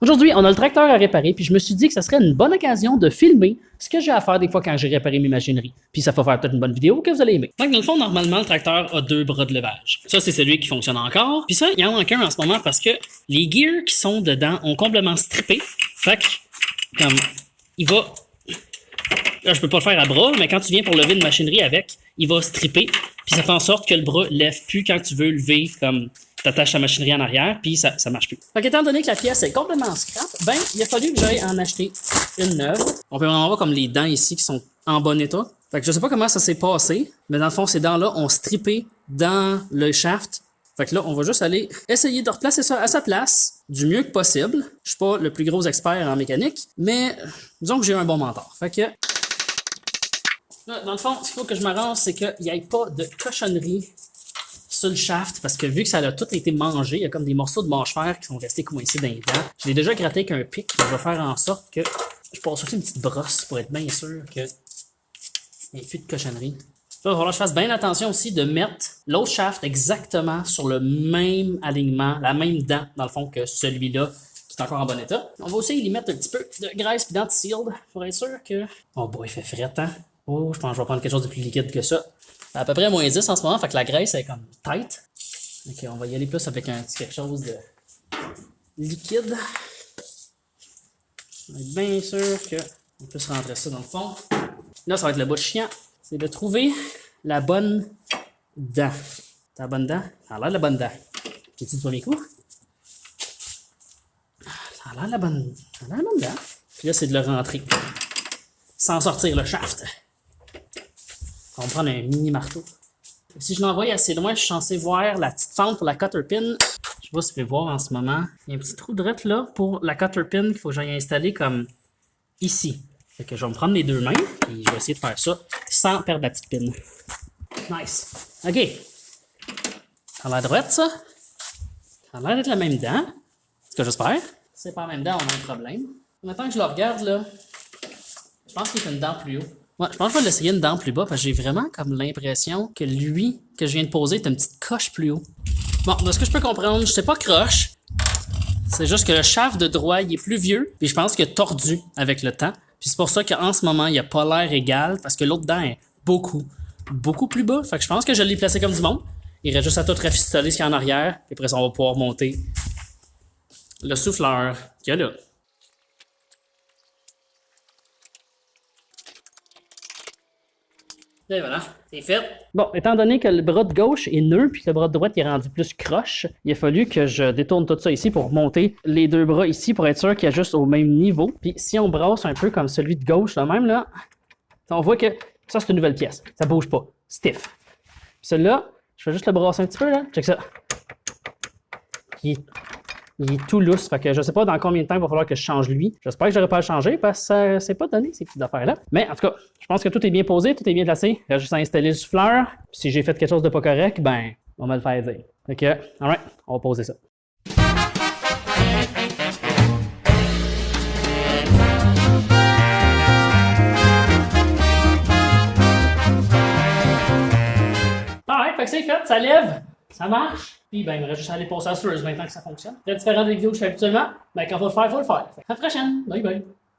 Aujourd'hui, on a le tracteur à réparer, puis je me suis dit que ça serait une bonne occasion de filmer ce que j'ai à faire des fois quand j'ai réparé mes machineries. Puis ça va faire peut-être une bonne vidéo que vous allez aimer. Donc dans le fond, normalement, le tracteur a 2 bras de levage. Ça, c'est celui qui fonctionne encore. Puis ça, il y en manque un en ce moment parce que les gears qui sont dedans ont complètement strippé. Fait que, comme, il va... Là, je peux pas le faire à bras, mais quand tu viens pour lever une machinerie avec, il va stripper. Puis ça fait en sorte que le bras lève plus quand tu veux lever, comme... T'attaches ta machinerie en arrière, puis ça marche plus. Fait qu'étant donné que la pièce est complètement scrap, ben, il a fallu que j'aille en acheter une neuve. On peut vraiment voir comme les dents ici qui sont en bon état. Fait que je sais pas comment ça s'est passé, mais dans le fond, ces dents-là ont strippé dans le shaft. Fait que là, on va juste aller essayer de replacer ça à sa place du mieux que possible. Je suis pas le plus gros expert en mécanique, mais disons que j'ai un bon mentor. Fait que... Là, dans le fond, ce qu'il faut que je m'arrange, c'est qu'il n'y ait pas de cochonnerie sur le shaft, parce que vu que ça a tout été mangé, il y a comme des morceaux de mâche-fer qui sont restés coincés dans les dents. Je l'ai déjà gratté avec un pic, je vais faire en sorte que je passe aussi une petite brosse pour être bien sûr qu'il n'y ait plus de cochonnerie. Là, il va falloir que je fasse bien attention aussi de mettre l'autre shaft exactement sur le même alignement, la même dent, dans le fond, que celui-là qui est encore en bon état. On va aussi y mettre un petit peu de graisse et d'anti-sealed pour être sûr que... Oh boy, il fait fret, hein? Oh, je pense que je vais prendre quelque chose de plus liquide que ça. À peu près moins 10 en ce moment, fait que la graisse est comme tight. Ok, on va y aller plus avec un petit quelque chose de liquide. On va être bien sûr qu'on puisse rentrer ça dans le fond. Là, ça va être le bout chiant. C'est de trouver la bonne dent. T'as la bonne dent? Ça a l'air de la bonne dent. J'ai-tu du premier coup? Ça a l'air de la bonne dent. Puis là, c'est de le rentrer. Sans sortir le shaft. On va prendre un mini marteau. Si je l'envoie assez loin, je suis censé voir la petite fente pour la cutter pin. Je sais pas si vous pouvez voir en ce moment. Il y a un petit trou de droite là pour la cutter pin qu'il faut que j'aille installer comme ici. Fait que je vais me prendre les 2 mains et je vais essayer de faire ça sans perdre la petite pin. Nice. OK. Ça a l'air droite, ça. Ça a l'air d'être la même dent. C'est ce que j'espère. Si c'est pas la même dent, on a un problème. Maintenant que je le regarde, là, je pense qu'il est une dent plus haut. Ouais, je pense que je vais l'essayer une dent plus bas parce que j'ai vraiment comme l'impression que lui, que je viens de poser, est une petite coche plus haut. Bon, de ce que je peux comprendre, je sais pas croche. C'est juste que le shaft de droit, il est plus vieux, puis je pense qu'il est tordu avec le temps. Puis c'est pour ça qu'en ce moment, il a pas l'air égal parce que l'autre dent est beaucoup plus bas. Fait que je pense que je l'ai placé comme du monde. Il reste juste à tout rafistoler ce qu'il y a en arrière. Et après ça, on va pouvoir monter le souffleur qu'il y a là. Et voilà, c'est fait. Bon, étant donné que le bras de gauche est nœud puis que le bras de droite est rendu plus croche, il a fallu que je détourne tout ça ici pour monter les 2 bras ici pour être sûr qu'il y a juste au même niveau. Puis si on brasse un peu comme celui de gauche, là même, là, on voit que ça, c'est une nouvelle pièce. Ça bouge pas. Stiff. Puis celui-là, je fais juste le brasser un petit peu, là. Check ça. Il est tout lousse. Fait que je sais pas dans combien de temps il va falloir que je change lui. J'espère que j'aurai pas à le changer parce que ça c'est pas donné ces petites affaires-là. Mais en tout cas, je pense que tout est bien posé, tout est bien placé. Il reste juste à installer le souffleur. Puis si j'ai fait quelque chose de pas correct, ben, on va me le faire dire. Fait que, alright, on va poser ça. Alright, fait que c'est fait, ça lève, ça marche. Puis ben, il me reste juste à aller passer à la soureuse maintenant que ça fonctionne. Très différent des vidéos que je fais habituellement. Ben, quand il faut le faire, il faut le faire. À la prochaine. Bye bye.